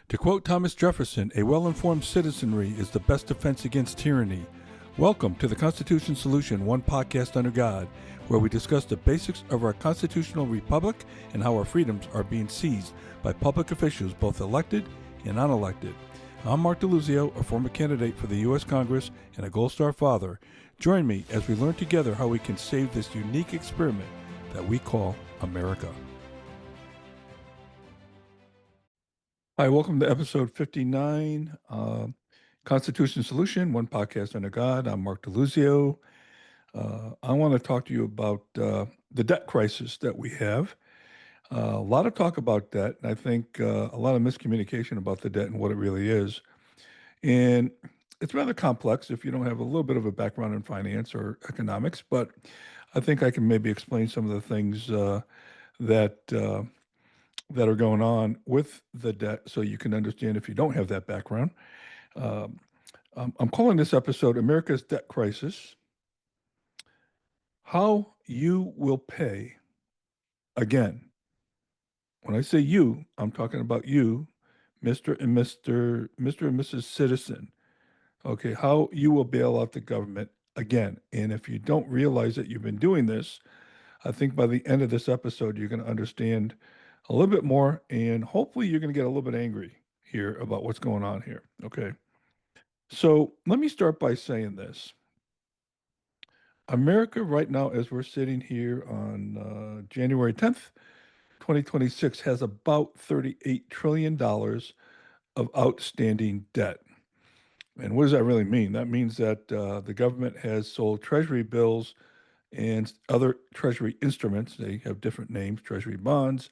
To quote Thomas Jefferson, a well-informed citizenry is the best defense against tyranny. Welcome to the Constitution Solution, one podcast under God, where we discuss the basics of our constitutional republic and how our freedoms are being seized by public officials, both elected and unelected. I'm Mark DeLuzio, a former candidate for the U.S. Congress and a Gold Star father. Join me as we learn together how we can save this unique experiment that we call America. Hi, welcome to episode 59, Constitution Solution, one podcast under God. I'm Mark DeLuzio. I want to talk to you about the debt crisis that we have. A lot of talk about debt, and I think a lot of miscommunication about the debt and what it really is. And it's rather complex if you don't have a little bit of a background in finance or economics, but I think I can maybe explain some of the things that are going on with the debt so you can understand if you don't have that background. I'm calling this episode America's Debt Crisis, How You Will Pay Again. When I say you, I'm talking about you, Mr. and Mrs. Citizen. Okay, how you will bail out the government again. And if you don't realize that you've been doing this, I think by the end of this episode, you're going to understand a little bit more, and hopefully you're going to get a little bit angry here about what's going on here. Okay. So let me start by saying this. America right now, as we're sitting here on January 10th, 2026, has about $38 trillion of outstanding debt. And what does that really mean? That means that the government has sold treasury bills and other treasury instruments. They have different names: treasury bonds,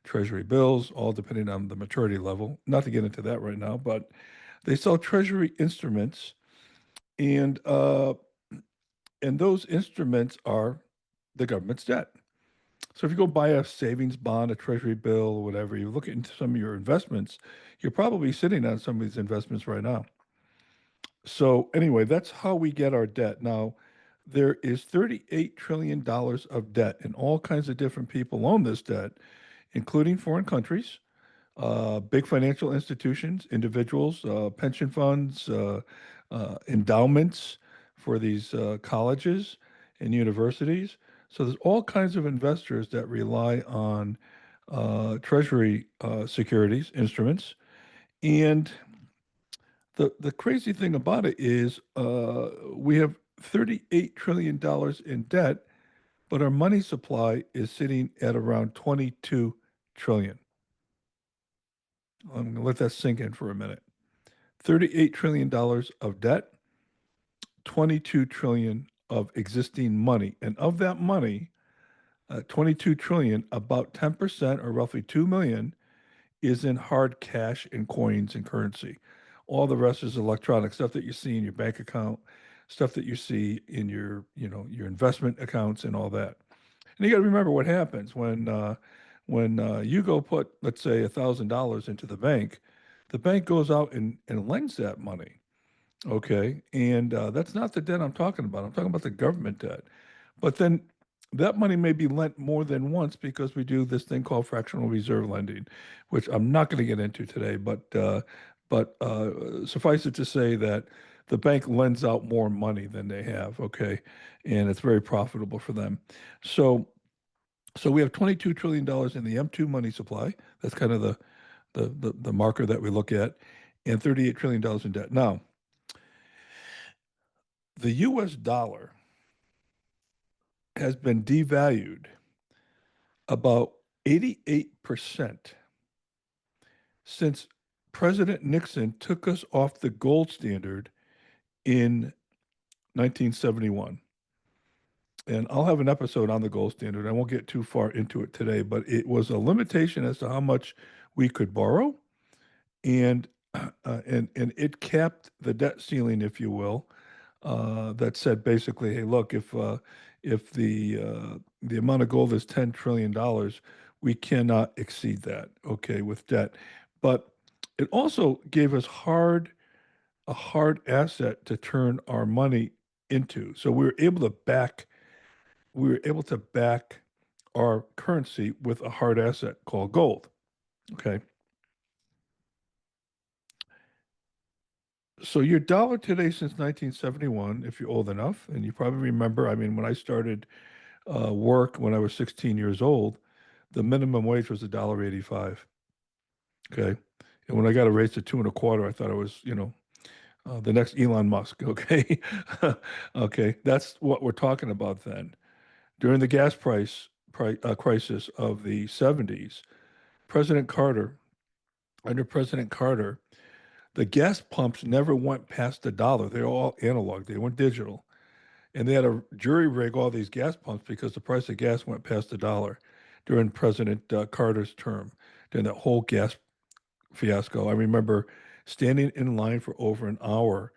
treasury bills, all depending on the maturity level. Not to get into that right now, but they sell treasury instruments, and those instruments are the government's debt. So if you go buy a savings bond, a treasury bill, or whatever, you look into some of your investments, you're probably sitting on some of these investments right now. So anyway, that's how we get our debt. Now, there is $38 trillion of debt, and all kinds of different people own this debt, including foreign countries, big financial institutions, individuals, pension funds, endowments for these colleges and universities. So there's all kinds of investors that rely on treasury securities, instruments. And the crazy thing about it is we have $38 trillion in debt, but our money supply is sitting at around 22 trillion. I'm going to let that sink in for a minute. $38 trillion of debt, 22 trillion of existing money. And of that money, 22 trillion, about 10% or roughly 2 million is in hard cash and coins and currency. All the rest is electronic stuff that you see in your bank account, stuff that you see in your investment accounts and all that. And you got to remember what happens when you go put, let's say, $1,000 into the bank goes out and lends that money. Okay. And that's not the debt I'm talking about. I'm talking about the government debt. But then that money may be lent more than once because we do this thing called fractional reserve lending, which I'm not going to get into today. But suffice it to say that the bank lends out more money than they have. Okay. And it's very profitable for them. So we have $22 trillion in the M2 money supply. That's kind of the marker that we look at, and $38 trillion in debt. Now, the US dollar has been devalued about 88% since President Nixon took us off the gold standard in 1971. And I'll have an episode on the gold standard. I won't get too far into it today, but it was a limitation as to how much we could borrow, and and it capped the debt ceiling, if you will, that said basically, hey, look, if the amount of gold is $10 trillion, we cannot exceed that, okay, with debt. But it also gave us a hard asset to turn our money into. So we were able to back our currency with a hard asset called gold. Okay. So your dollar today since 1971, if you're old enough, and you probably remember, I mean, when I started work when I was 16 years old, the minimum wage was $1.85. Okay. And when I got a raise to two and a quarter, I thought I was, the next Elon Musk. Okay. Okay. That's what we're talking about then. During the crisis of the 70s, President Carter, under President Carter, the gas pumps never went past the dollar. They were all analog, they weren't digital. And they had a jury rig all these gas pumps because the price of gas went past the dollar during President Carter's term, during that whole gas fiasco. I remember standing in line for over an hour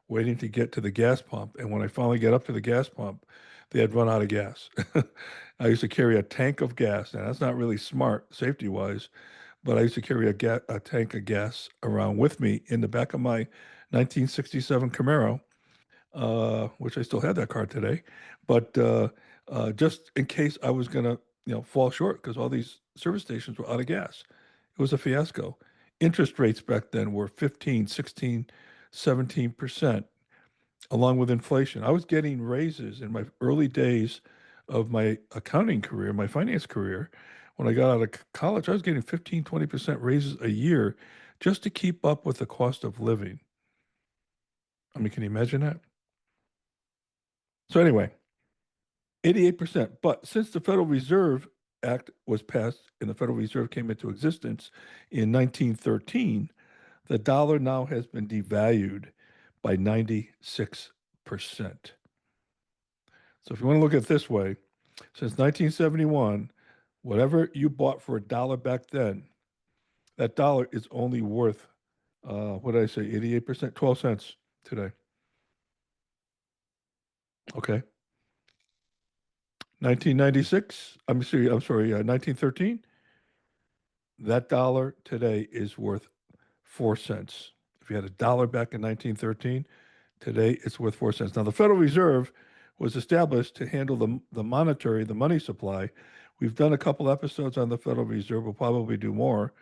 waiting to get to the gas pump. And when I finally get up to the gas pump, they had run out of gas. I used to carry a tank of gas. Now, that's not really smart safety wise, but I used to carry a tank of gas around with me in the back of my 1967 Camaro, which I still have that car today. But just in case I was going to, fall short because all these service stations were out of gas. It was a fiasco. Interest rates back then were 15, 16, 17%, along with inflation. I was getting raises in my early days of my accounting career, my finance career. When I got out of college, I was getting 15, 20% raises a year just to keep up with the cost of living. I mean, can you imagine that? So, anyway, 88%. But since the Federal Reserve Act was passed and the Federal Reserve came into existence in 1913, the dollar now has been devalued by 96%. So if you want to look at it this way, since 1971, whatever you bought for a dollar back then, that dollar is only worth, what did I say, 88%, 12 cents today. Okay. 1996, I'm sorry, 1913, that dollar today is worth 4 cents. If you had a dollar back in 1913, today it's worth 4 cents. Now, the Federal Reserve was established to handle the money supply. We've done a couple episodes on the Federal Reserve. We'll probably do more.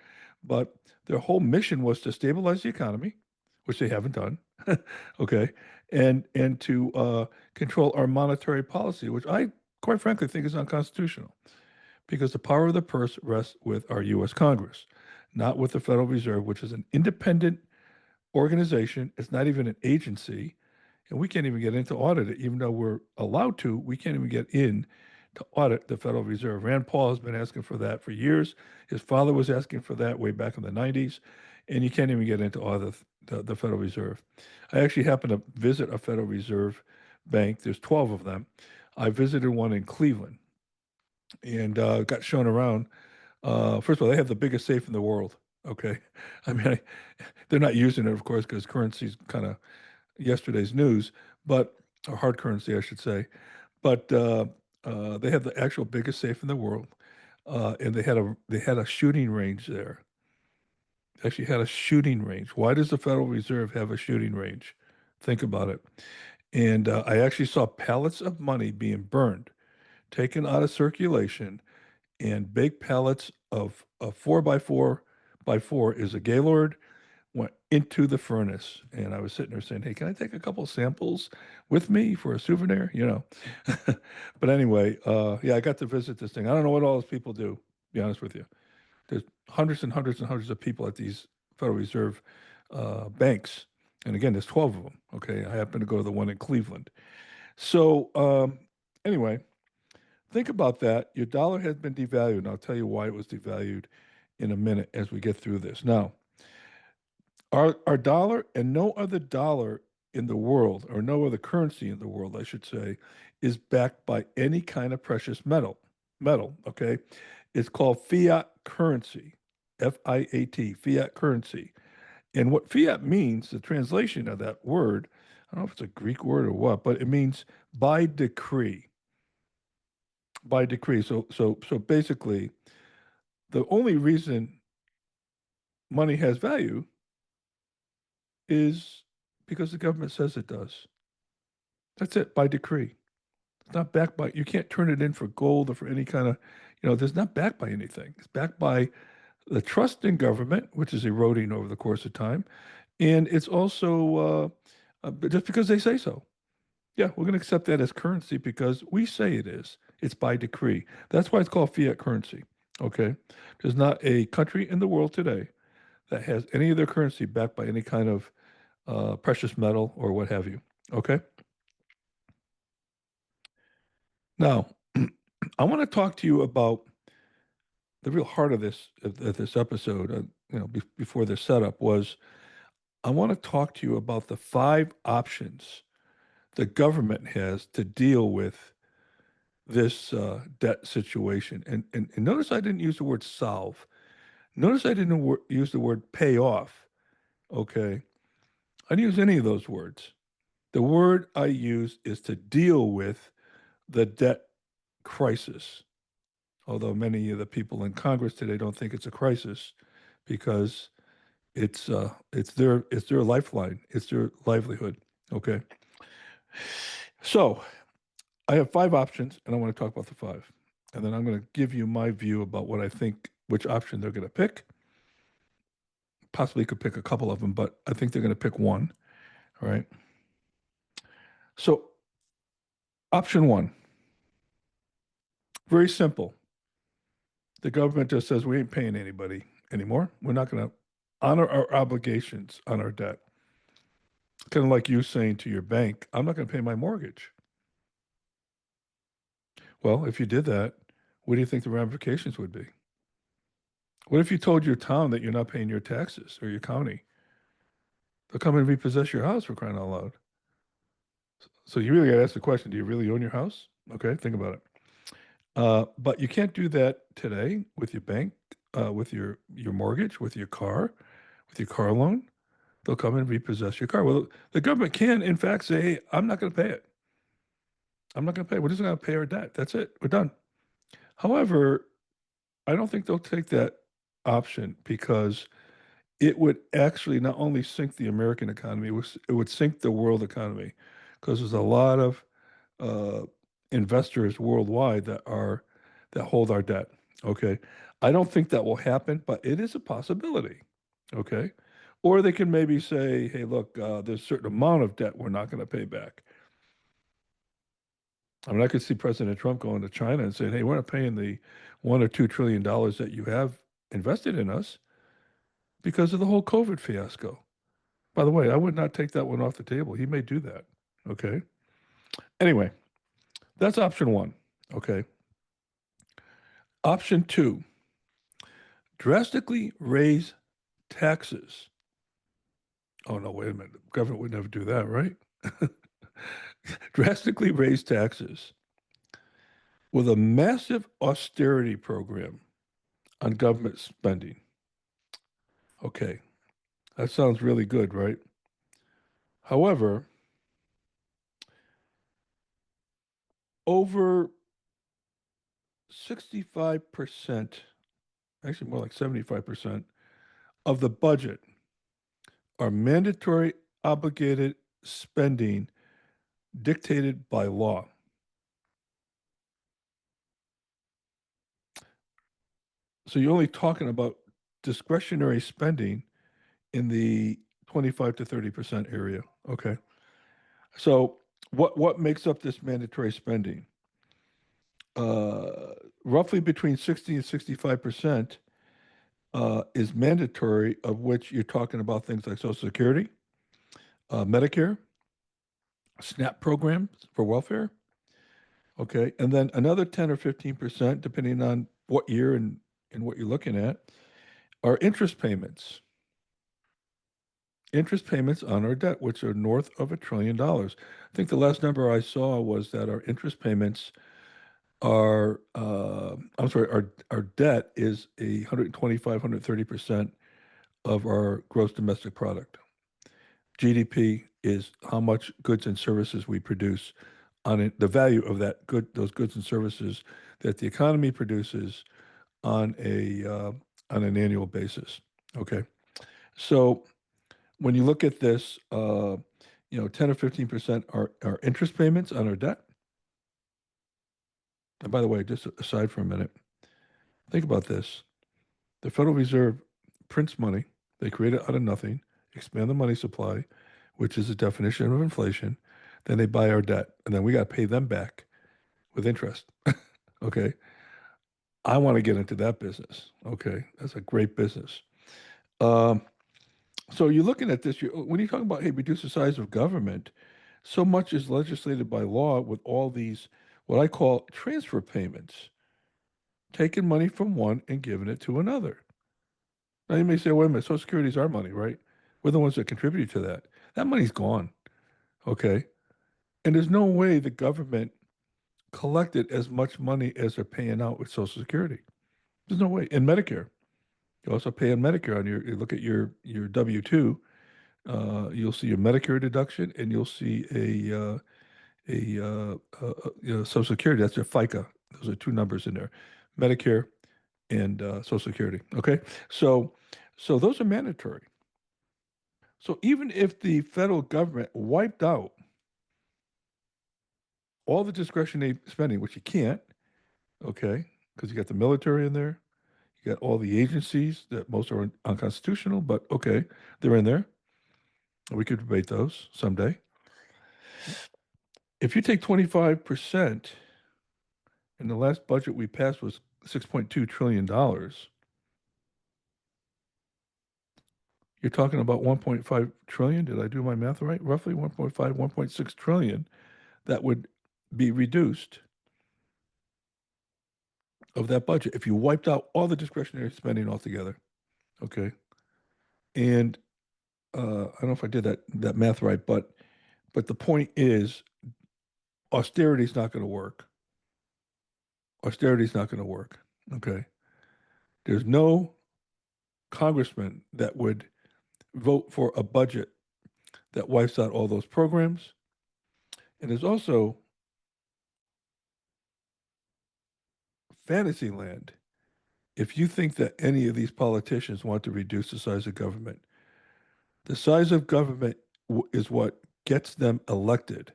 But their whole mission was to stabilize the economy, which they haven't done. Okay. And to control our monetary policy, which I quite frankly think is unconstitutional because the power of the purse rests with our U.S. Congress, not with the Federal Reserve, which is an independent organization. It's not even an agency. And we can't even get in to audit it, even though we're allowed to. We can't even get in to audit the Federal Reserve. Rand Paul has been asking for that for years. His father was asking for that way back in the 90s. And you can't even get into audit the Federal Reserve. I actually happened to visit a Federal Reserve bank. There's 12 of them. I visited one in Cleveland and got shown around. First of all, they have the biggest safe in the world. Okay. I mean, they're not using it, of course, because currency's kind of yesterday's news, but or hard currency, I should say. But they have the actual biggest safe in the world, and they had a shooting range there. They actually had a shooting range. Why does the Federal Reserve have a shooting range? Think about it. And I actually saw pallets of money being burned, taken out of circulation, and big pallets of a 4x4 is a Gaylord went into the furnace. And I was sitting there saying, hey, can I take a couple samples with me for a souvenir? But anyway, yeah, I got to visit this thing. I don't know what all those people do, to be honest with you. There's hundreds and hundreds and hundreds of people at these Federal Reserve banks. And again, there's 12 of them. Okay. I happen to go to the one in Cleveland. So, anyway, think about that. Your dollar has been devalued. And I'll tell you why it was devalued in a minute as we get through this. Now, our dollar and no other dollar in the world, or no other currency in the world, I should say, is backed by any kind of precious metal. Okay? It's called fiat currency. FIAT, fiat currency. And what fiat means, the translation of that word, I don't know if it's a Greek word or what, but it means by decree. By decree. So basically, the only reason money has value is because the government says it does. That's it, by decree. It's not backed by, you can't turn it in for gold or for any kind of, there's not backed by anything. It's backed by the trust in government, which is eroding over the course of time, And it's also but just because they say so. Yeah, we're going to accept that as currency because we say it is. It's by decree. That's why it's called fiat currency. Okay. There's not a country in the world today that has any of their currency backed by any kind of precious metal or what have you. Okay. Now, I want to talk to you about the real heart of this episode. Before the setup was I want to talk to you about the five options the government has to deal with this debt situation. And notice I didn't use the word solve. Notice I didn't use the word pay off. Okay. I didn't use any of those words. The word I use is to deal with the debt crisis. Although many of the people in Congress today don't think it's a crisis because it's their lifeline, it's their livelihood. Okay. So I have five options, and I want to talk about the five. And then I'm going to give you my view about what I think, which option they're going to pick. Possibly could pick a couple of them, but I think they're going to pick one. All right. So, option one, very simple. The government just says we ain't paying anybody anymore. We're not going to honor our obligations on our debt. Kind of like you saying to your bank, I'm not going to pay my mortgage. Well, if you did that, what do you think the ramifications would be? What if you told your town that you're not paying your taxes or your county? They'll come and repossess your house for crying out loud. So you really got to ask the question, do you really own your house? Okay, think about it. But you can't do that today with your bank, with your mortgage, with your car loan. They'll come and repossess your car. Well, the government can, in fact, say, hey, I'm not going to pay it. I'm not going to pay. We're just going to pay our debt. That's it. We're done. However, I don't think they'll take that option because it would actually not only sink the American economy, it would sink the world economy because there's a lot of uh, investors worldwide that hold our debt. Okay, I don't think that will happen, but it is a possibility. Okay, or they can maybe say, "Hey, look, there's a certain amount of debt we're not going to pay back." I mean, I could see President Trump going to China and saying, "Hey, we're not paying the $1 or $2 trillion that you have invested in us because of the whole COVID fiasco." By the way, I would not take that one off the table. He may do that. Okay. Anyway, that's option one. Okay. Option two, drastically raise taxes. Oh, no, wait a minute. The government would never do that, right? Drastically raise taxes with a massive austerity program on government spending. Okay. That sounds really good, right? However, over 65%, actually more like 75% of the budget are mandatory obligated spending dictated by law. So you're only talking about discretionary spending in the 25 to 30% area. Okay. So what makes up this mandatory spending? Roughly between 60 and 65% is mandatory, of which you're talking about things like Social Security, Medicare, SNAP programs for welfare. Okay. And then another 10 or 15%, depending on what year and what you're looking at, are interest payments on our debt, which are north of $1 trillion. I think the last number I saw was that our interest payments are, I'm sorry, our debt is 125, 130% of our gross domestic product. GDP is how much goods and services we produce on it, the value of those goods and services that the economy produces on an annual basis. Okay, so when you look at this, 10 or 15% are interest payments on our debt. And by the way, just aside for a minute, think about this. The Federal Reserve prints money. They create it out of nothing. expand the money supply, which is a definition of inflation. Then they buy our debt, and then we got to pay them back with interest. Okay. I want to get into that business. Okay. That's a great business. Um, so you're looking at this, when you talk about, hey, reduce the size of government, so much is legislated by law with all these, what I call transfer payments, taking money from one and giving it to another. Now you may say, wait a minute, Social Security is our money, right? We're the ones that contribute to that. That money's gone. Okay. And there's no way the government collected as much money as they're paying out with Social Security. There's no way. And Medicare. You also pay on Medicare on you look at your W-2, you'll see your Medicare deduction and you'll see Social Security. That's your FICA. Those are two numbers in there. Medicare and Social Security. Okay. So so those are mandatory. So even if the federal government wiped out all the discretionary spending, which you can't, okay, because you got the military in there, you got all the agencies that most are unconstitutional, but okay, they're in there. We could debate those someday. If you take 25%, and the last budget we passed was $6.2 trillion, you're talking about 1.5 trillion. Did I do my math right? Roughly 1.5, 1.6 trillion that would be reduced of that budget if you wiped out all the discretionary spending altogether. Okay. And I don't know if I did that math right, but the point is austerity is not going to work. Austerity is not going to work. Okay. There's no congressman that would vote for a budget that wipes out all those programs. And there's also fantasy land if you think that any of these politicians want to reduce the size of government. The size of government is what gets them elected.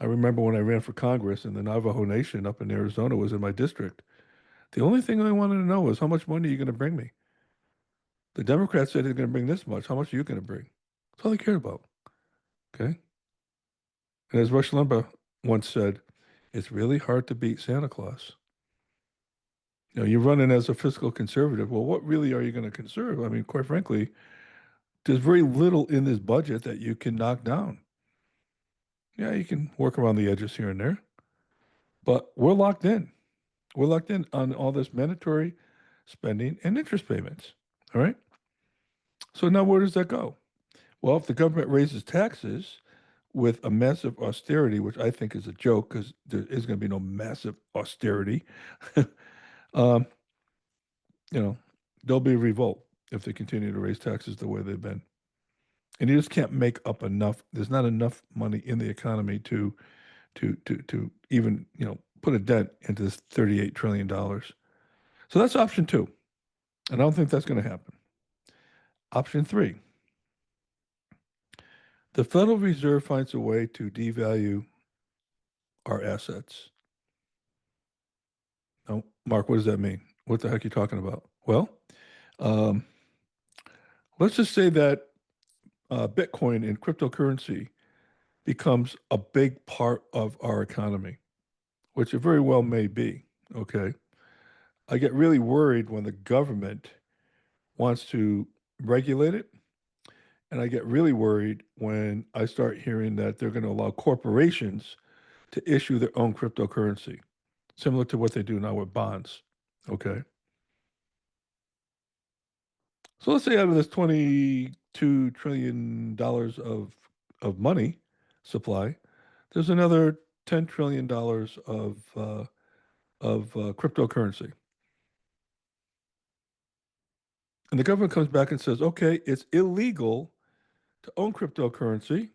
I remember when I ran for Congress and the Navajo Nation up in Arizona was in my district. The only thing I wanted to know was how much money are you going to bring me? The Democrats said they're going to bring this much. How much are you going to bring? That's all they cared about. Okay. And as Rush Limbaugh once said, it's really hard to beat Santa Claus. You're running as a fiscal conservative. Well, what really are you going to conserve? I mean, quite frankly, there's very little in this budget that you can knock down. Yeah, you can work around the edges here and there, but we're locked in. We're locked in on all this mandatory spending and interest payments. All right. So now where does that go? Well, if the government raises taxes with a massive austerity, which I think is a joke because there is going to be no massive austerity, um, you know, there'll be a revolt if they continue to raise taxes the way they've been. And you just can't make up enough. There's not enough money in the economy to even, put a dent into this $38 trillion. So that's option two. And I don't think that's going to happen. Option three, the Federal Reserve finds a way to devalue our assets. Now, Mark, what does that mean? What the heck are you talking about? Well, um, let's just say that Bitcoin and cryptocurrency becomes a big part of our economy, which it very well may be. Okay. I get really worried when the government wants to regulate it. And I get really worried when I start hearing that they're going to allow corporations to issue their own cryptocurrency, similar to what they do now with bonds. Okay. So let's say out of this $22 trillion of money supply, there's another $10 trillion of cryptocurrency. And the government comes back and says, okay, it's illegal to own cryptocurrency,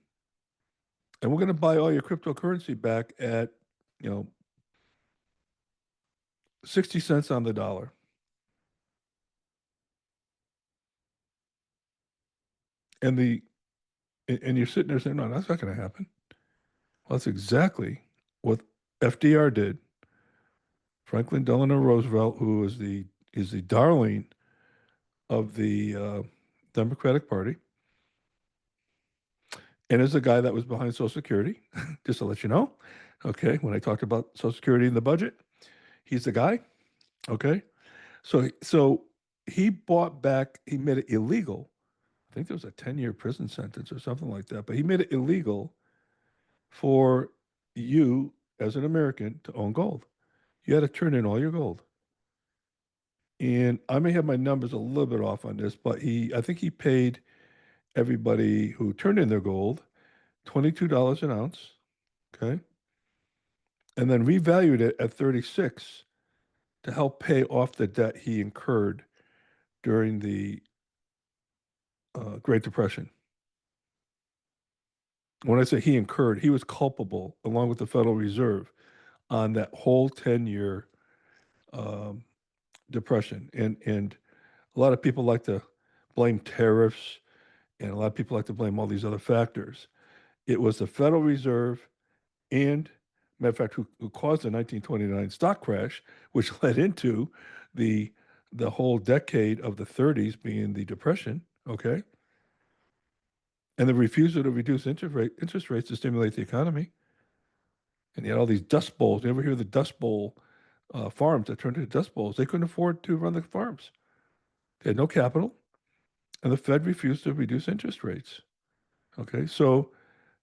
and we're going to buy all your cryptocurrency back at, you know, 60 cents on the dollar. And the and you're sitting there saying, no, that's not going to happen. Well, that's exactly what FDR did. Franklin Delano Roosevelt, who is the darling of the Democratic Party, and is a guy that was behind Social Security, just to let you know. Okay, when I talked about Social Security in the budget, he's the guy. Okay, so he bought back. He made it illegal. I think there was a 10-year prison sentence or something like that. But he made it illegal for you as an American to own gold. You had to turn in all your gold. And I may have my numbers a little bit off on this, but I think he paid everybody who turned in their gold $22 an ounce, okay, and then revalued it at 36 to help pay off the debt he incurred during the Great Depression. When I say he incurred, he was culpable, along with the Federal Reserve, on that whole 10-year um, depression. And a lot of people like to blame tariffs, and a lot of people like to blame all these other factors. It was the Federal Reserve and, matter of fact, who caused the 1929 stock crash, which led into the the whole decade of the 30s being the Depression. Okay, and the refusal to reduce interest rates to stimulate the economy. And you had all these dust bowls. You ever hear the dust bowl farms that turned into dust bowls? They couldn't afford to run the farms. They had no capital, and the Fed refused to reduce interest rates. Okay, so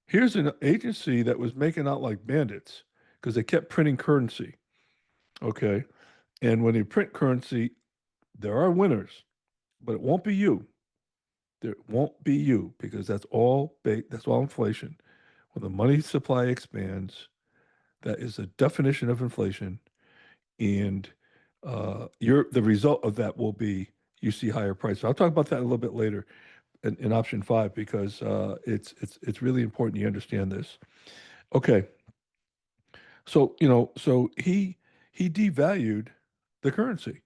here's an agency that was making out like bandits because they kept printing currency. Okay, and when you print currency, there are winners, but it won't be you. There won't be you because that's all inflation. When the money supply expands, that is the definition of inflation, and the result of that will be you see higher prices. I'll talk about that a little bit later in option five because it's really important you understand this. Okay, so he devalued the currency,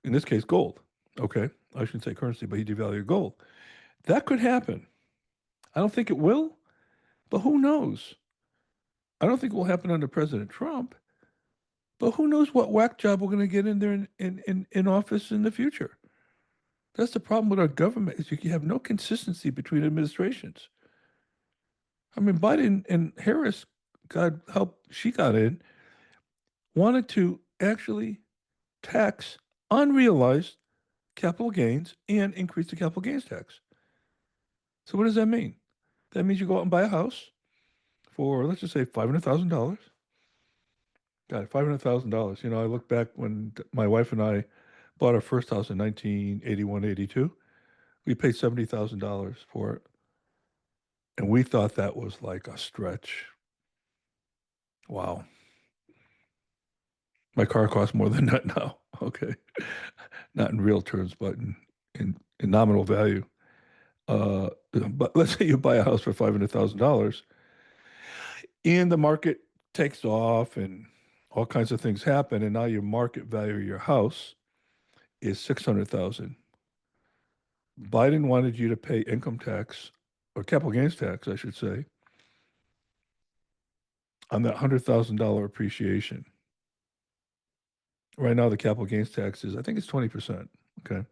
in this case gold. Okay, I shouldn't say currency, but he devalued gold. That could happen. I don't think it will, but who knows? I don't think it will happen under President Trump, but who knows what whack job we're going to get in there in office in the future. That's the problem with our government is you have no consistency between administrations. I mean, Biden and Harris, God help, she got in, wanted to actually tax unrealized capital gains and increase the capital gains tax. So what does that mean? That means you go out and buy a house for, let's just say, $500,000. God, $500,000. I look back when my wife and I bought our first house in 1981, 82. We paid $70,000 for it. And we thought that was like a stretch. Wow. My car costs more than that now. Okay. Not in real terms, but in nominal value. But let's say you buy a house for $500,000 and the market takes off and all kinds of things happen. And now your market value of your house is 600,000. Biden wanted you to pay income tax or capital gains tax, I should say, on that $100,000 appreciation. Right now, the capital gains tax is, I think it's 20%. Okay.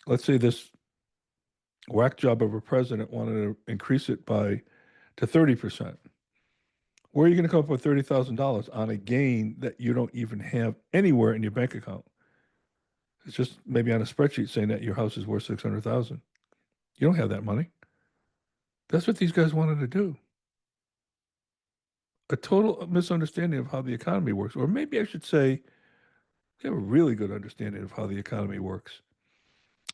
Let's say this whack job of a president wanted to increase it to 30%. Where are you going to come up with $30,000 on a gain that you don't even have anywhere in your bank account? It's just maybe on a spreadsheet saying that your house is worth 600,000. You don't have that money. That's what these guys wanted to do. A total misunderstanding of how the economy works, or maybe I should say, they have a really good understanding of how the economy works.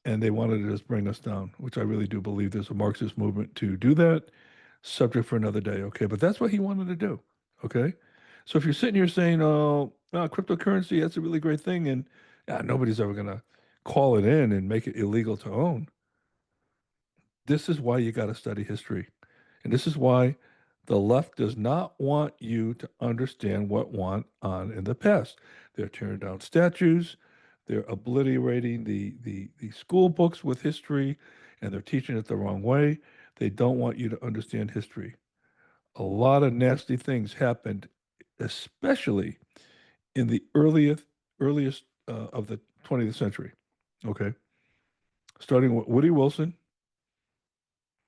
And they wanted to just bring us down, which I really do believe there's a Marxist movement to do that. Subject for another day, okay? But that's what he wanted to do, okay? So if you're sitting here saying, "Oh, cryptocurrency, that's a really great thing," and nobody's ever gonna call it in and make it illegal to own, this is why you got to study history, and this is why the left does not want you to understand what went on in the past. They're tearing down statues, they're obliterating the school books with history, and they're teaching it the wrong way. They don't want you to understand history. A lot of nasty things happened, especially in the earliest of the 20th century. Okay, starting with Woody Wilson,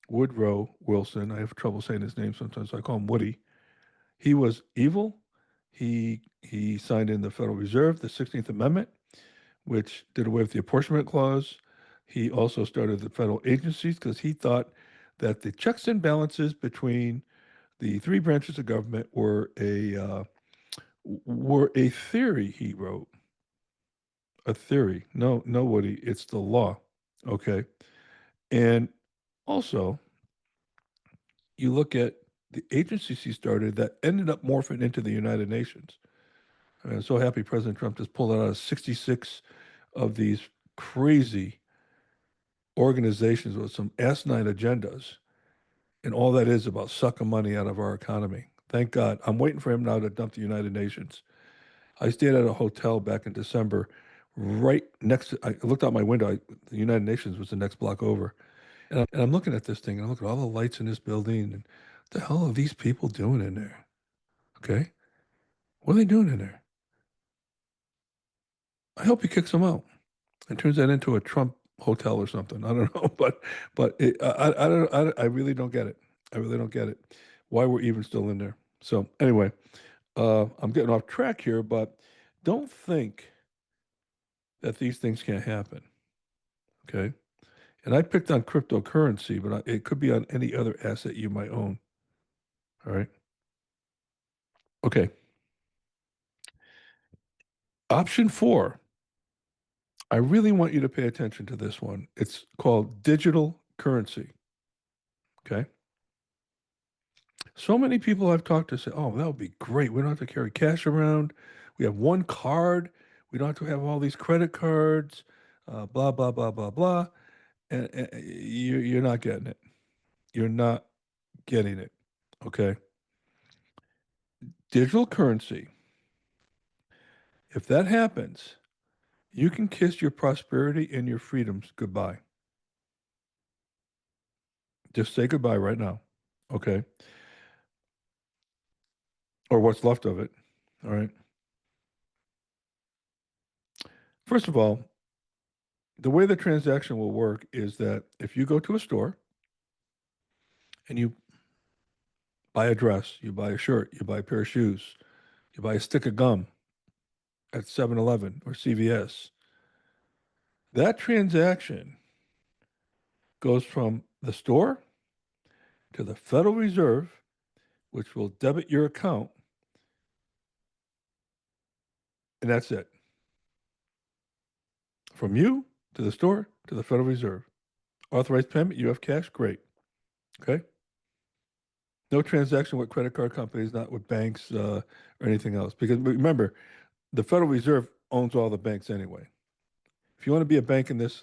Woodrow Wilson. I have trouble saying his name sometimes, so I call him Woody. He was evil. He signed in the Federal Reserve, the 16th Amendment, which did away with the apportionment clause. He also started the federal agencies because he thought that the checks and balances between the three branches of government were a theory. He wrote a theory. No, no, Woody, it's the law. Okay, and also you look at the agencies he started that ended up morphing into the United Nations. I'm so happy President Trump just pulled out 66 of these crazy organizations with some asinine agendas. And all that is about sucking money out of our economy. Thank God. I'm waiting for him now to dump the United Nations. I stayed at a hotel back in December, right next to, I looked out my window. The United Nations was the next block over. And I'm looking at this thing and I look at all the lights in this building. And what the hell are these people doing in there? Okay. What are they doing in there? I hope he kicks them out and turns that into a Trump hotel or something. I don't know, I don't. I really don't get it. I really don't get it. Why we're even still in there. So anyway, I'm getting off track here, but don't think that these things can't happen. Okay, and I picked on cryptocurrency, but it could be on any other asset you might own. All right. Okay. Option four. I really want you to pay attention to this one. It's called digital currency. Okay. So many people I've talked to say, "Oh, that would be great. We don't have to carry cash around. We have one card. We don't have to have all these credit cards, blah, blah, blah, blah, blah." And you're not getting it. You're not getting it. Okay. Digital currency, if that happens, you can kiss your prosperity and your freedoms goodbye. Just say goodbye right now. Okay. Or what's left of it. All right. First of all, the way the transaction will work is that if you go to a store and you buy a dress, you buy a shirt, you buy a pair of shoes, you buy a stick of gum at 7-Eleven or CVS, that transaction goes from the store to the Federal Reserve, which will debit your account, and that's it. From you to the store to the Federal Reserve. Authorized payment, you have cash, great. Okay. No transaction with credit card companies, not with banks or anything else. Because remember, the Federal Reserve owns all the banks anyway. If you want to be a bank in this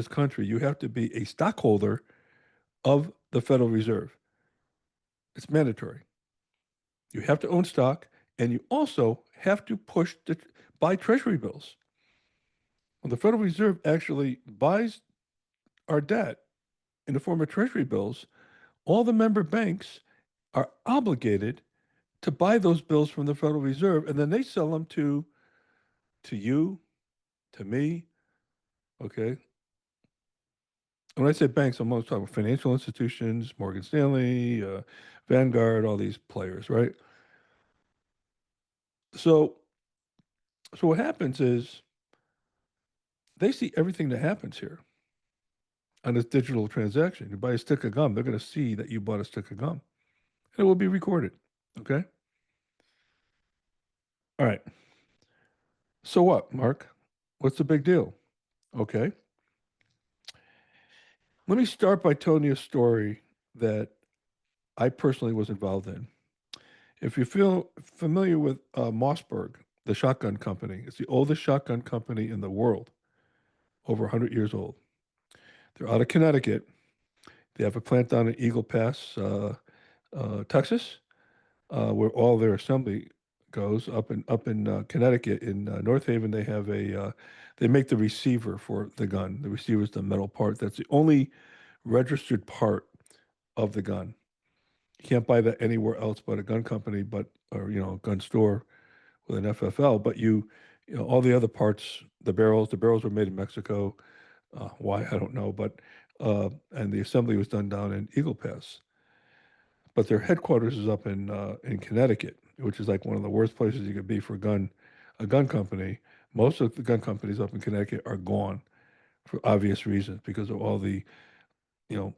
country, you have to be a stockholder of the Federal Reserve. It's mandatory. You have to own stock, and you also have to buy Treasury bills. When the Federal Reserve actually buys our debt in the form of Treasury bills, all the member banks are obligated to buy those bills from the Federal Reserve, and then they sell them to you, to me. Okay. When I say banks, I'm always talking about financial institutions, Morgan Stanley, Vanguard, all these players, right? So, so what happens is they see everything that happens here on this digital transaction. You buy a stick of gum, they're going to see that you bought a stick of gum, and it will be recorded. Okay. All right. So what, Mark? What's the big deal? Okay. Let me start by telling you a story that I personally was involved in. If you feel familiar with Mossberg, the shotgun company, it's the oldest shotgun company in the world, over 100 years old. They're out of Connecticut. They have a plant down in Eagle Pass, Texas, where all their assembly goes. Up in Connecticut, in North Haven, they make the receiver for the gun. The receiver is the metal part. That's the only registered part of the gun. You can't buy that anywhere else but a gun company, or a gun store with an FFL. But all the other parts, the barrels were made in Mexico. Why, I don't know, but and the assembly was done down in Eagle Pass. But their headquarters is up in Connecticut, which is like one of the worst places you could be for a gun company. Most of the gun companies up in Connecticut are gone for obvious reasons because of all the, you know,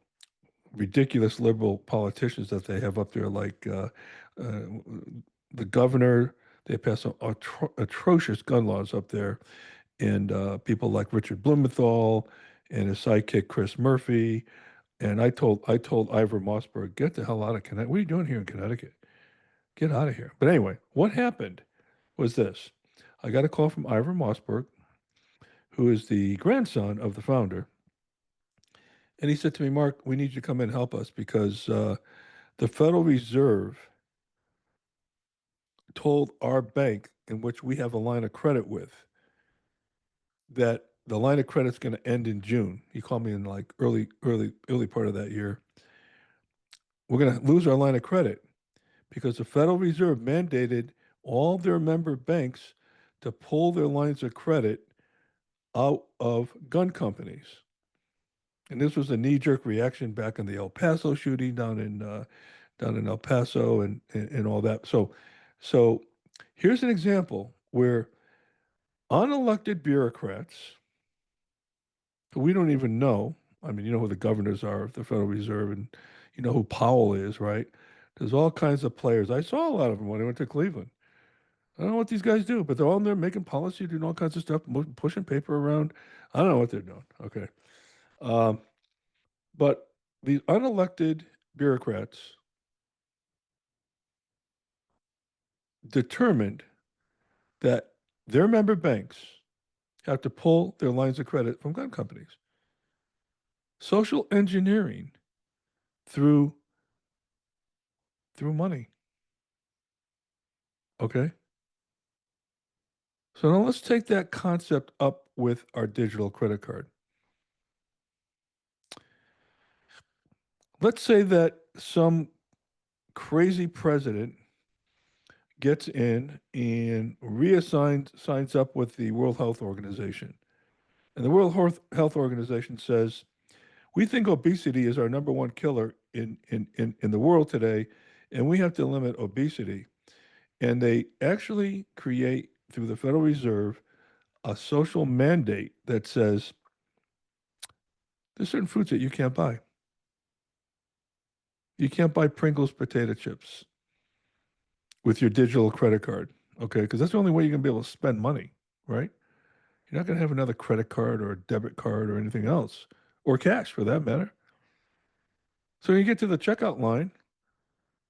ridiculous liberal politicians that they have up there, like uh, the governor. They pass some atrocious gun laws up there, and people like Richard Blumenthal and his sidekick Chris Murphy. And I told Ivor Mossberg, get the hell out of Connecticut. What are you doing here in Connecticut? Get out of here. But anyway, what happened was this. I got a call from Ivor Mossberg, who is the grandson of the founder. And he said to me, Mark, we need you to come in and help us because the Federal Reserve told our bank, in which we have a line of credit with, that the line of credit's going to end in June. He called me in like early part of that year. We're going to lose our line of credit because the Federal Reserve mandated all their member banks to pull their lines of credit out of gun companies. And this was a knee-jerk reaction back in the El Paso shooting down in El Paso and all that. So here's an example where unelected bureaucrats who we don't even know. I mean, you know who the governors are of the Federal Reserve, and you know who Powell is, right? There's all kinds of players. I saw a lot of them when I went to Cleveland. I don't know what these guys do, but they're all in there making policy, doing all kinds of stuff, pushing paper around. I don't know what they're doing. Okay. Um, but these unelected bureaucrats determined that their member banks have to pull their lines of credit from gun companies. Social engineering through money. Okay. So now let's take that concept up with our digital credit card. Let's say that some crazy president gets in and signs up with the World Health Organization. And the Health Organization says, we think obesity is our number one killer in the world today, and we have to limit obesity. And they actually create, through the Federal Reserve, a social mandate that says there's certain foods that you can't buy. You can't buy Pringles potato chips with your digital credit card, okay? Because that's the only way you're going to be able to spend money, right? You're not going to have another credit card or a debit card or anything else, or cash for that matter. So you get to the checkout line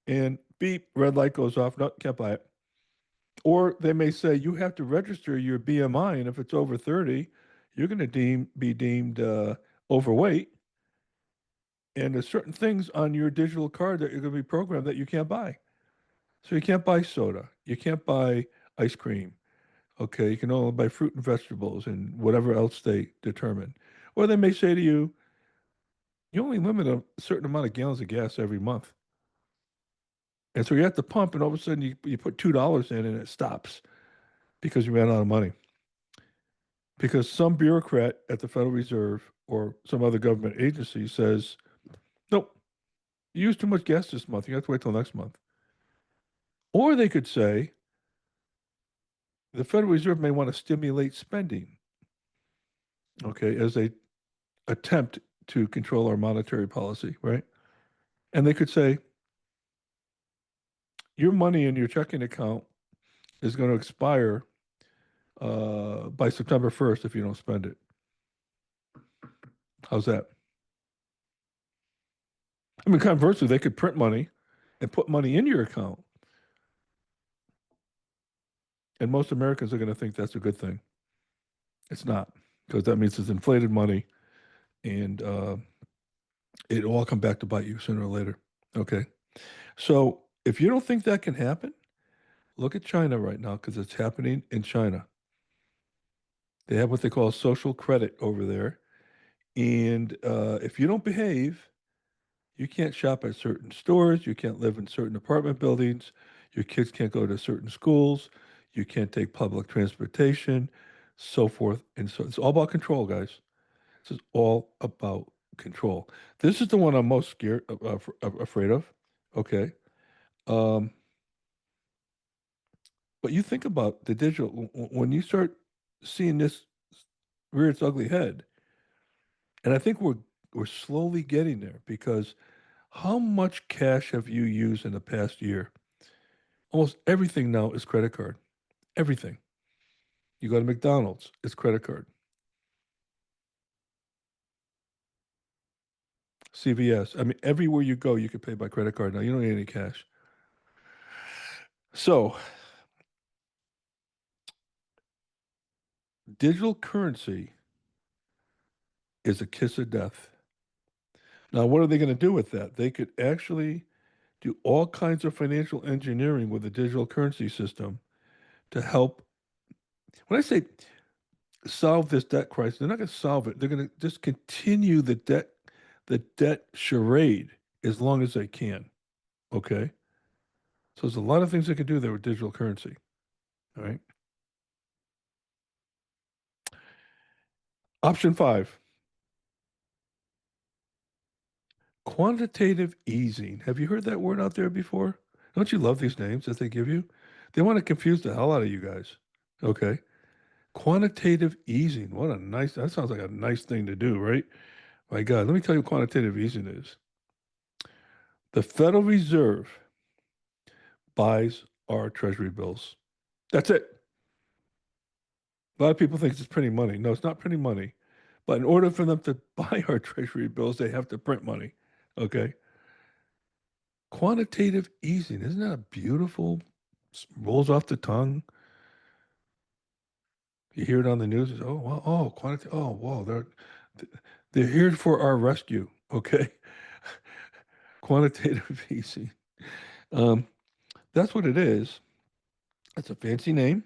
and beep, red light goes off. No, can't buy it. Or they may say you have to register your BMI, and if it's over 30, you're going to be deemed overweight. And there's certain things on your digital card that you're going to be programmed that you can't buy. So you can't buy soda. You can't buy ice cream. Okay, you can only buy fruit and vegetables and whatever else they determine. Or they may say to you, you only limit a certain amount of gallons of gas every month. And so you're at the pump, and all of a sudden you put $2 in and it stops because you ran out of money. Because some bureaucrat at the Federal Reserve or some other government agency says, nope, you used too much gas this month. You have to wait till next month. Or they could say the Federal Reserve may want to stimulate spending, okay, as they attempt to control our monetary policy, right? And they could say, your money in your checking account is going to expire by September 1st if you don't spend it. How's that? I mean, conversely, they could print money and put money in your account. And most Americans are going to think that's a good thing. It's not, because that means it's inflated money and it'll all come back to bite you sooner or later. Okay. So if you don't think that can happen, look at China right now because it's happening in China. They have what they call social credit over there. And if you don't behave, you can't shop at certain stores. You can't live in certain apartment buildings. Your kids can't go to certain schools. You can't take public transportation, so forth. And so it's all about control, guys. This is all about control. This is the one I'm most scared afraid of. Okay. Um, but you think about the digital when you start seeing this rear its ugly head, and I think we're slowly getting there because how much cash have you used in the past year? Almost everything now is credit card. Everything. You go to McDonald's, it's credit card. CVS. I mean, everywhere you go, you can pay by credit card now. You don't need any cash. So, digital currency is a kiss of death. Now, what are they going to do with that? They could actually do all kinds of financial engineering with the digital currency system to help. When I say solve this debt crisis, they're not going to solve it. They're going to just continue the debt charade as long as they can. Okay. So there's a lot of things they could do there with digital currency. All right. Option five, quantitative easing. Have you heard that word out there before? Don't you love these names that they give you? They want to confuse the hell out of you guys. Okay. Quantitative easing. What a nice, that sounds like a nice thing to do, right? My God, let me tell you what quantitative easing is. The Federal Reserve buys our treasury bills. That's it. A lot of people think it's printing money. No, it's not printing money. But in order for them to buy our treasury bills, they have to print money. Okay. Quantitative easing. Isn't that a beautiful, rolls off the tongue? You hear it on the news. It's, oh, wow, oh, quantitative. Oh, whoa, they're here for our rescue. Okay. Quantitative easing. Um, that's what it is. That's a fancy name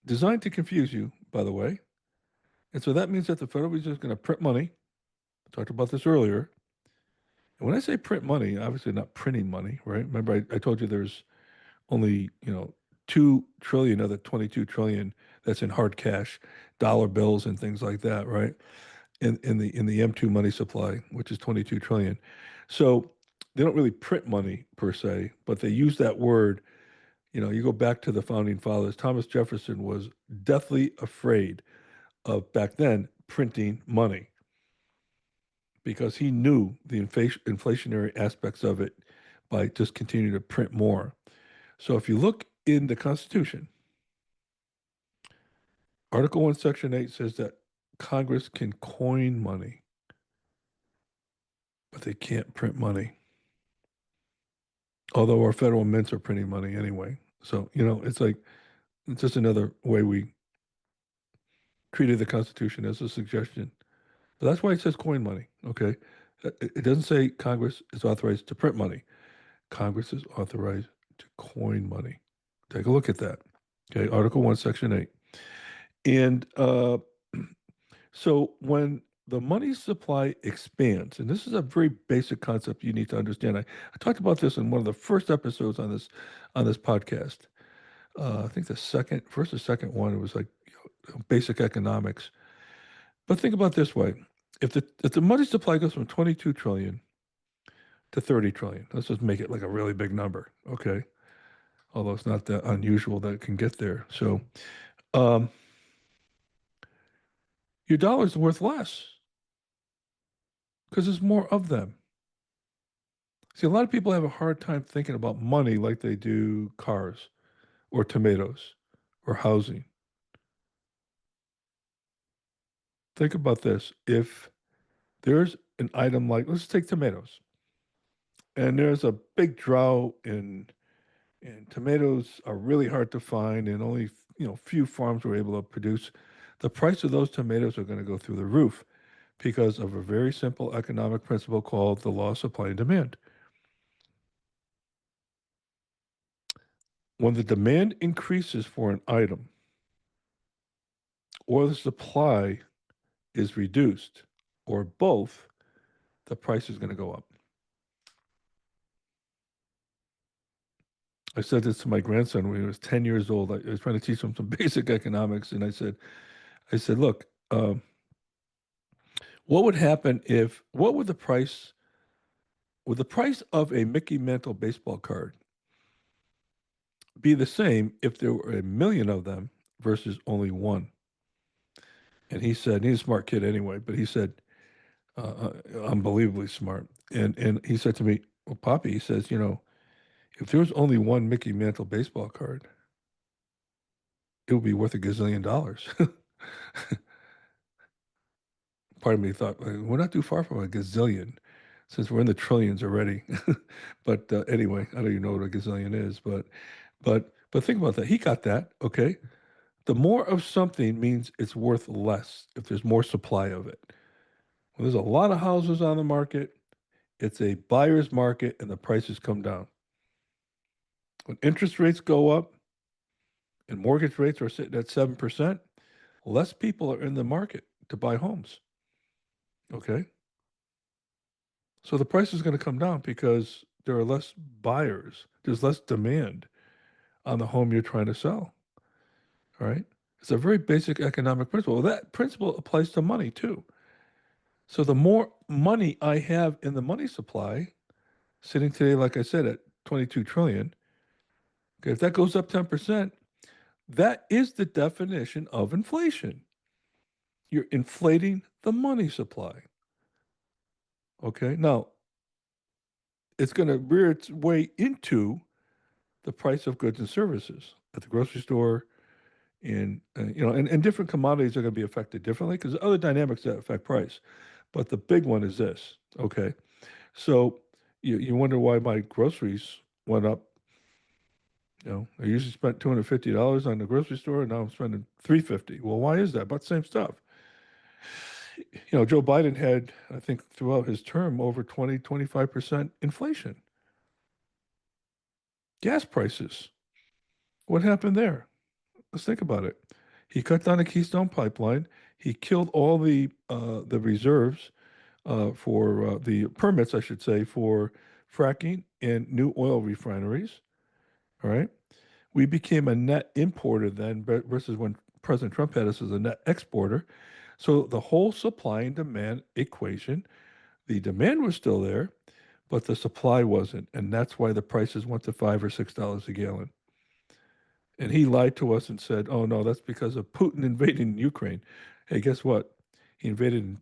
designed to confuse you, by the way. And so that means that the Federal Reserve is going to print money. I talked about this earlier. And when I say print money, obviously not printing money, right? Remember, I told you there's only, 2 trillion of the 22 trillion that's in hard cash, dollar bills and things like that, right? In the M2 money supply, which is 22 trillion. So they don't really print money per se, but they use that word. You go back to the founding fathers. Thomas Jefferson was deathly afraid of back then printing money because he knew the inflationary aspects of it by just continuing to print more. So if you look in the Constitution, Article 1, Section 8 says that Congress can coin money, but they can't print money. Although our federal mints are printing money anyway. So, it's just another way we treated the Constitution as a suggestion. But that's why it says coin money, okay? It doesn't say Congress is authorized to print money. Congress is authorized to coin money. Take a look at that. Okay, Article 1, Section 8. And so when the money supply expands, and this is a very basic concept you need to understand. I talked about this in one of the first episodes on this podcast. I think the first or second one, it was like basic economics. But think about it this way: if the money supply goes from 22 trillion to 30 trillion, let's just make it like a really big number, okay? Although it's not that unusual that it can get there. So um, your dollar's worth less because there's more of them. See, a lot of people have a hard time thinking about money like they do cars or tomatoes or housing. Think about this. If there's an item like, let's take tomatoes, and there's a big drought and tomatoes are really hard to find and only, few farms were able to produce, the price of those tomatoes are going to go through the roof because of a very simple economic principle called the law of supply and demand. When the demand increases for an item or the supply is reduced or both, the price is going to go up. I said this to my grandson when he was 10 years old. I was trying to teach him some basic economics, and I said, look, What would happen if, what would the price of a Mickey Mantle baseball card be the same if there were a million of them versus only one? And he said, he's a smart kid anyway, but he said, unbelievably smart. And he said to me, well, Poppy, he says, if there was only one Mickey Mantle baseball card, it would be worth a gazillion dollars. Part of me thought, we're not too far from a gazillion since we're in the trillions already. But anyway, I don't even know what a gazillion is, but think about that. He got that, okay? The more of something means it's worth less if there's more supply of it. When there's a lot of houses on the market, it's a buyer's market and the prices come down. When interest rates go up and mortgage rates are sitting at 7%, less people are in the market to buy homes. Okay. So the price is going to come down because there are less buyers. There's less demand on the home you're trying to sell. All right. It's a very basic economic principle. That principle applies to money too. So the more money I have in the money supply, sitting today, like I said, at 22 trillion, okay, if that goes up 10%, that is the definition of inflation. You're inflating the money supply. Okay. Now, it's going to rear its way into the price of goods and services at the grocery store, and different commodities are going to be affected differently because other dynamics that affect price. But the big one is this. Okay. So you wonder why my groceries went up. I usually spent $250 on the grocery store, and now I'm spending $350. Well, why is that? About the same stuff. Joe Biden had, I think, throughout his term, over 25% inflation. Gas prices. What happened there? Let's think about it. He cut down the Keystone Pipeline. He killed all the reserves for the permits, I should say, for fracking and new oil refineries. All right. We became a net importer then versus when President Trump had us as a net exporter. So the whole supply and demand equation, the demand was still there, but the supply wasn't. And that's why the prices went to $5 or $6 a gallon. And he lied to us and said, oh, no, that's because of Putin invading Ukraine. Hey, guess what? He invaded in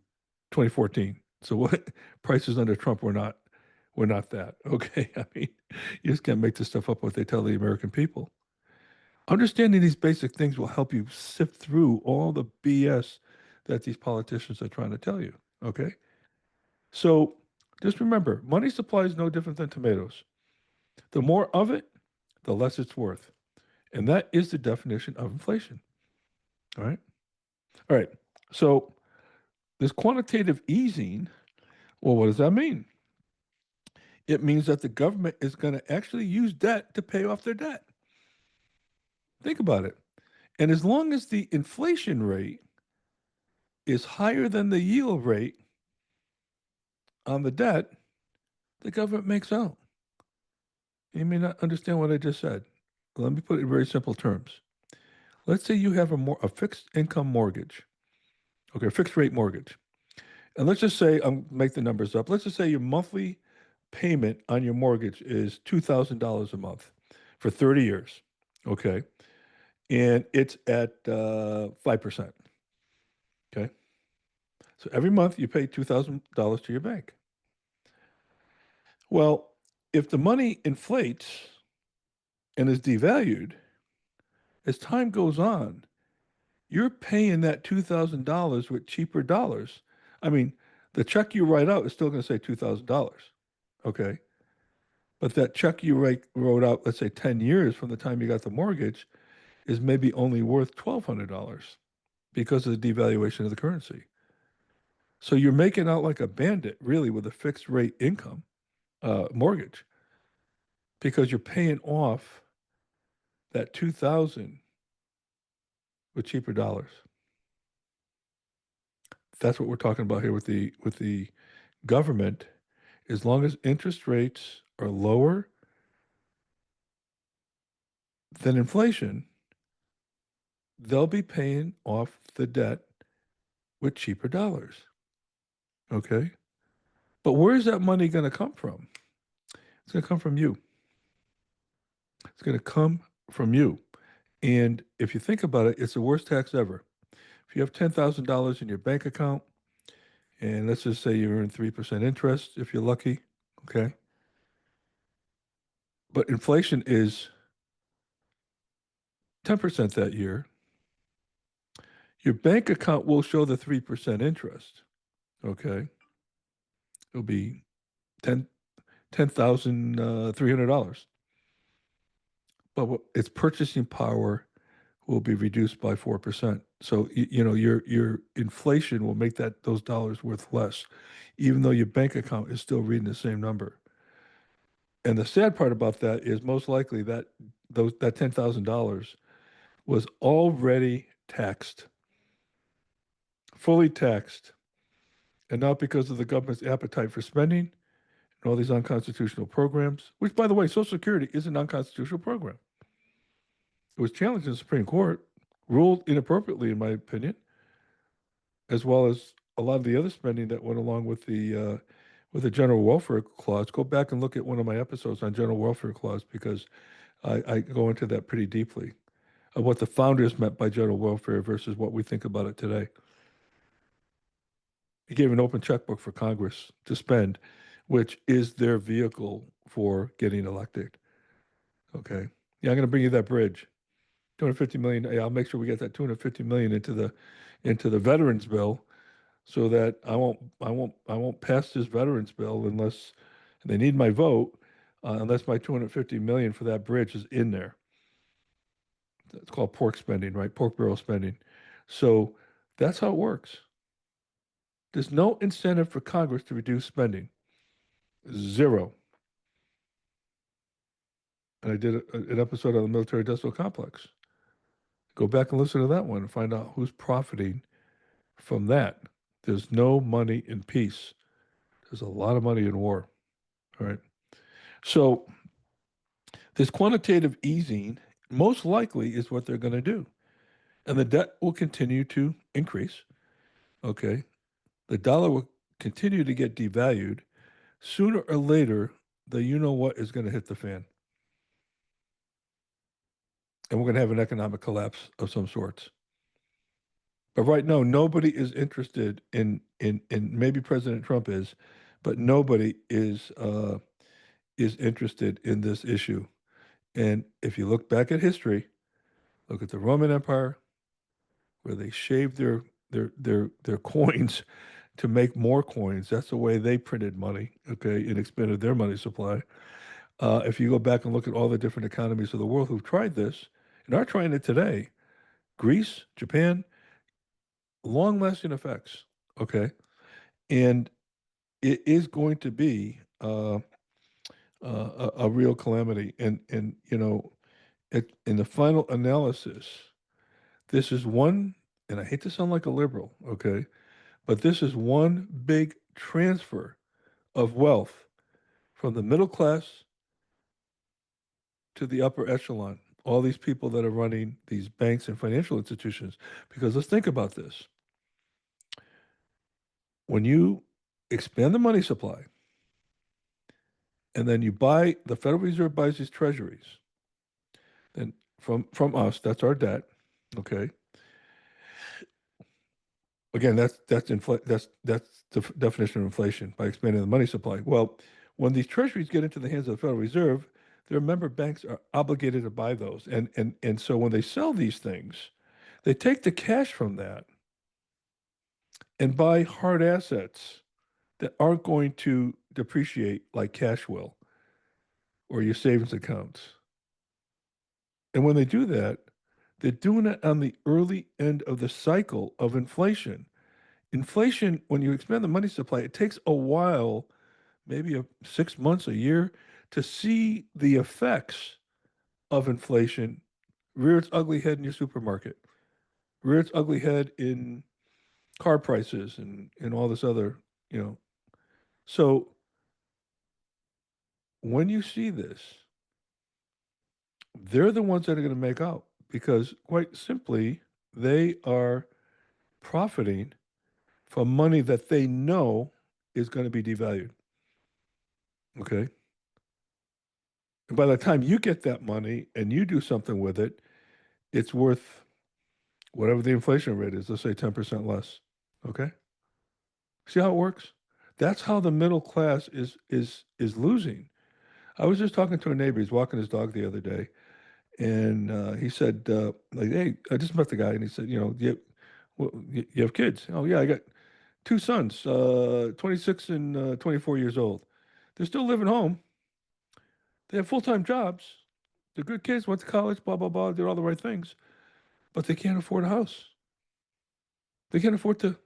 2014. So what prices under Trump were not that. Okay. I mean, you just can't make this stuff up what they tell the American people. Understanding these basic things will help you sift through all the BS that these politicians are trying to tell you. Okay. So just remember, money supply is no different than tomatoes. The more of it, the less it's worth. And that is the definition of inflation. All right. All right. So this quantitative easing, well, what does that mean? It means that the government is going to actually use debt to pay off their debt. Think about it. And as long as the inflation rate is higher than the yield rate on the debt, the government makes out. You may not understand what I just said. Let me put it in very simple terms. Let's say you have a fixed income mortgage, okay, a fixed rate mortgage. And let's just say, I'm make the numbers up. Let's just say your monthly payment on your mortgage is $2,000 a month for 30 years. Okay. And it's at 5%. Okay. So every month you pay $2,000 to your bank. Well, if the money inflates and is devalued, as time goes on, you're paying that $2,000 with cheaper dollars. I mean, the check you write out is still going to say $2,000. Okay. But that check you wrote out, let's say 10 years from the time you got the mortgage, is maybe only worth $1,200 because of the devaluation of the currency. So you're making out like a bandit, really, with a fixed rate income mortgage because you're paying off that 2,000 with cheaper dollars. That's what we're talking about here with the government. As long as interest rates are lower than inflation, they'll be paying off the debt with cheaper dollars. Okay. But where's that money going to come from? It's going to come from you. It's going to come from you. And if you think about it, it's the worst tax ever. If you have $10,000 in your bank account, and let's just say you earn 3% interest if you're lucky, okay? But inflation is 10% that year. Your bank account will show the 3% interest, okay? It'll be 10, $10,300. But its purchasing power will be reduced by 4%. So your inflation will make those dollars worth less, even though your bank account is still reading the same number. And the sad part about that is most likely that $10,000 was already taxed, fully taxed, and not because of the government's appetite for spending and all these unconstitutional programs. Which, by the way, Social Security is an unconstitutional program. It was challenged in the Supreme Court, ruled inappropriately, in my opinion, as well as a lot of the other spending that went along with the general welfare clause. Go back and look at one of my episodes on general welfare clause because I go into that pretty deeply of what the founders meant by general welfare versus what we think about it today. He gave an open checkbook for Congress to spend, which is their vehicle for getting elected. Okay. Yeah, I'm going to bring you that bridge. 250 million. Yeah, I'll make sure we get that 250 million into the veterans bill so that I won't pass this veterans bill unless they need my vote, unless my 250 million for that bridge is in there. It's called pork spending, right? Pork barrel spending. So that's how it works. There's no incentive for Congress to reduce spending. Zero. And I did an episode on the military industrial complex. Go back and listen to that one and find out who's profiting from that. There's no money in peace. There's a lot of money in war. All right. So this quantitative easing most likely is what they're going to do. And the debt will continue to increase. Okay. The dollar will continue to get devalued. Sooner or later, the you know what is going to hit the fan. And we're going to have an economic collapse of some sorts. But right now, nobody is interested in maybe President Trump is, but nobody is interested in this issue. And if you look back at history, look at the Roman Empire, where they shaved their coins to make more coins. That's the way they printed money, okay, and expanded their money supply. If you go back and look at all the different economies of the world who've tried this and are trying it today, Greece, Japan, long-lasting effects, okay, and it is going to be a real calamity. And in the final analysis, this is one, and I hate to sound like a liberal, okay, but this is one big transfer of wealth from the middle class to the upper echelon. All these people that are running these banks and financial institutions. Because let's think about this. When you expand the money supply and then the Federal Reserve buys these treasuries, then from us, that's our debt. Okay. Again, that's the definition of inflation by expanding the money supply. Well, when these treasuries get into the hands of the Federal Reserve, their member banks are obligated to buy those. And so when they sell these things, they take the cash from that and buy hard assets that aren't going to depreciate like cash will or your savings accounts. And when they do that, they're doing it on the early end of the cycle of inflation. Inflation, when you expand the money supply, it takes a while, maybe 6 months, a year, to see the effects of inflation rear its ugly head in your supermarket, rear its ugly head in car prices and all this other, you know. So when you see this, they're the ones that are going to make out because, quite simply, they are profiting from money that they know. is going to be devalued. Okay. And by the time you get that money and you do something with it, it's worth whatever the inflation rate is, let's say 10% less. Okay. See how it works? That's how the middle class is losing. I was just talking to a neighbor. He's walking his dog the other day, and he said, like, hey, I just met the guy, and he said, you have kids? Oh yeah, I got two sons, 26 and 24 years old. They're still living home. They have full-time jobs. They're good kids, went to college, blah, blah, blah, did all the right things, but they can't afford a house. They can't afford to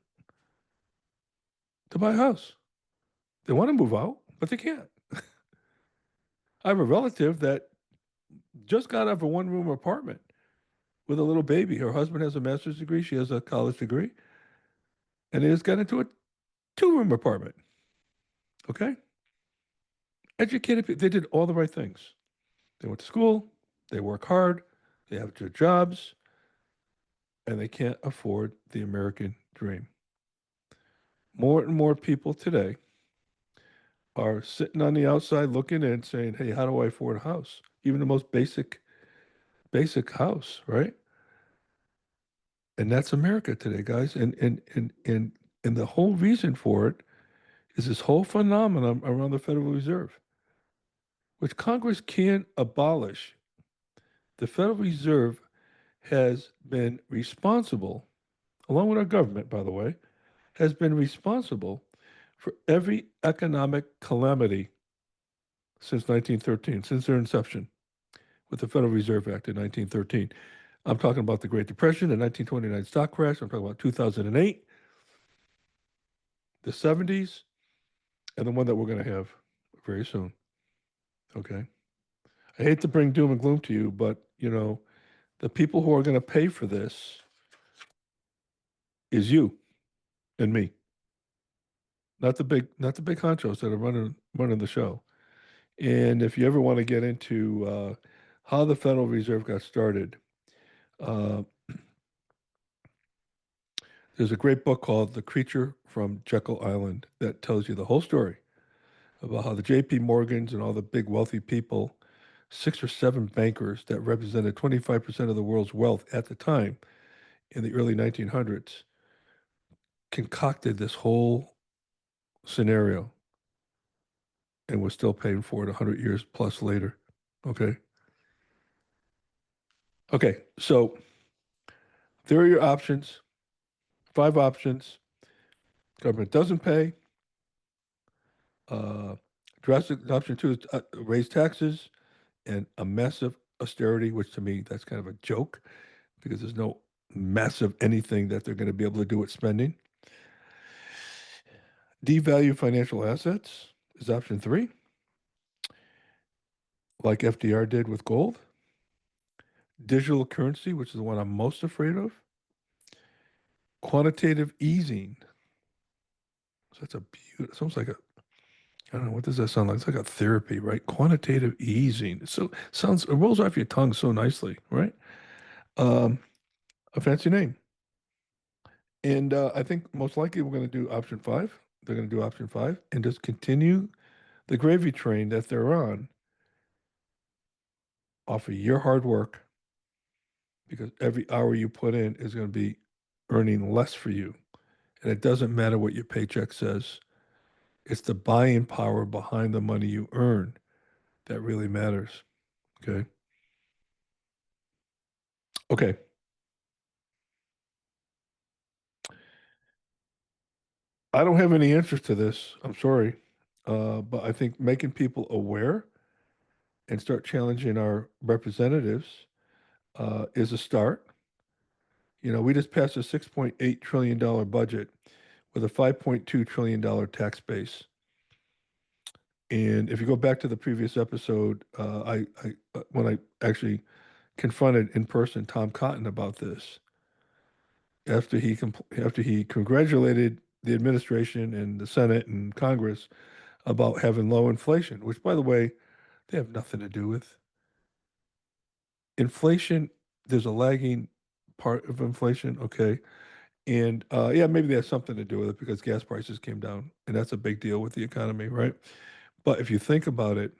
buy a house. They want to move out, but they can't. I have a relative that just got out of a one-room apartment with a little baby. Her husband has a master's degree. She has a college degree. And they just got into a two-room apartment. Okay? Educated people. They did all the right things. They went to school. They work hard. They have their jobs. And they can't afford the American dream. More and more people today are sitting on the outside looking in saying, hey, how do I afford a house? Even the most basic house, right? And that's America today, guys. And the whole reason for it is this whole phenomenon around the Federal Reserve, which Congress can't abolish. The Federal Reserve has been responsible, along with our government, by the way, has been responsible for every economic calamity since 1913, since their inception with the Federal Reserve Act in 1913. I'm talking about the Great Depression, the 1929 stock crash. I'm talking about 2008, the 70s, and the one that we're going to have very soon. Okay. I hate to bring doom and gloom to you, but the people who are going to pay for this is you and me, not the big honchos that are running the show. And if you ever want to get into how the Federal Reserve got started, uh, there's a great book called The Creature from Jekyll Island that tells you the whole story about how the J.P. Morgans and all the big wealthy people, six or seven bankers that represented 25% of the world's wealth at the time in the early 1900s, concocted this whole scenario and we're still paying for it 100 years plus later. Okay. Okay. So there are your options, five options. Government doesn't pay. Uh, Drastic option two is raise taxes and a massive austerity, which to me, that's kind of a joke because there's no massive anything that they're going to be able to do with spending. Devalue financial assets is option three, like FDR did with gold. Digital currency, which is the one I'm most afraid of. Quantitative easing. So that's a beautiful, sounds like I don't know, what does that sound like? It's like a therapy, right? Quantitative easing. So sounds, it rolls off your tongue so nicely, right? Um, a fancy name. And I think most likely we're going to do option five. They're going to do option five and just continue the gravy train that they're on off of your hard work because every hour you put in is going to be earning less for you. And it doesn't matter what your paycheck says. It's the buying power behind the money you earn that really matters. Okay. Okay. I don't have any answers to this. I'm sorry. But I think making people aware and start challenging our representatives is a start. We just passed a $6.8 trillion budget with a $5.2 trillion tax base. And if you go back to the previous episode, when I actually confronted in person Tom Cotton about this, after he congratulated the administration and the Senate and Congress about having low inflation, which, by the way, they have nothing to do with. Inflation, there's a lagging part of inflation, okay? And yeah, maybe that has something to do with it because gas prices came down, and that's a big deal with the economy, right? But if you think about it,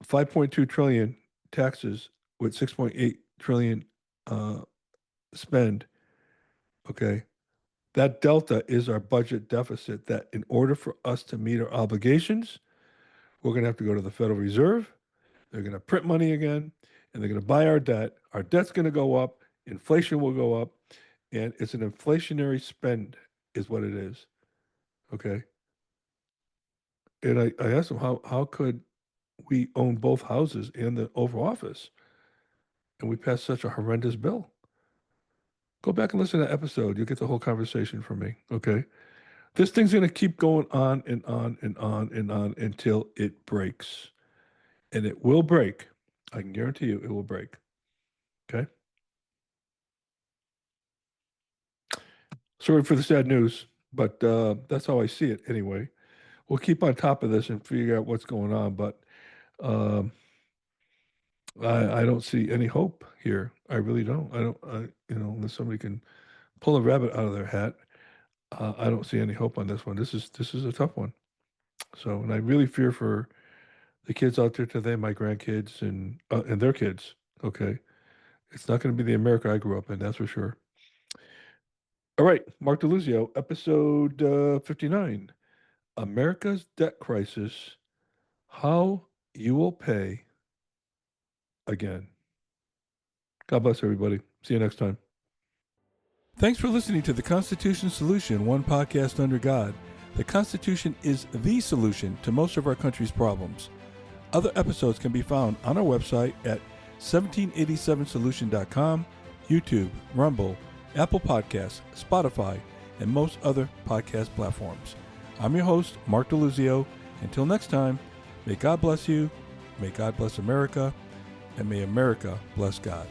5.2 trillion taxes with 6.8 trillion uh, spend, okay, that delta is our budget deficit. That in order for us to meet our obligations, we're going to have to go to the Federal Reserve. They're going to print money again, and they're going to buy our debt. Our debt's going to go up. Inflation will go up, and it's an inflationary spend, is what it is. Okay. And I asked him how could we own both houses and the Oval Office, and we passed such a horrendous bill. Go back and listen to that episode. You'll get the whole conversation from me. Okay. This thing's going to keep going on and on and on and on until it breaks. And it will break. I can guarantee you it will break. Okay. Sorry for the sad news, but that's how I see it anyway. We'll keep on top of this and figure out what's going on, but um, I don't see any hope here. I really don't. Unless somebody can pull a rabbit out of their hat, I don't see any hope on this one. This is a tough one. So, and I really fear for the kids out there today, my grandkids and their kids. Okay, it's not going to be the America I grew up in, that's for sure. All right, Mark DeLuzio, episode 59, America's Debt Crisis: How You Will Pay Again. God bless everybody. See you next time. Thanks for listening to the Constitution Solution, one podcast under God. The Constitution is the solution to most of our country's problems. Other episodes can be found on our website at 1787solution.com, YouTube, Rumble, Apple Podcasts, Spotify, and most other podcast platforms. I'm your host, Mark DeLuzio. Until next time, may God bless you, may God bless America, and may America bless God.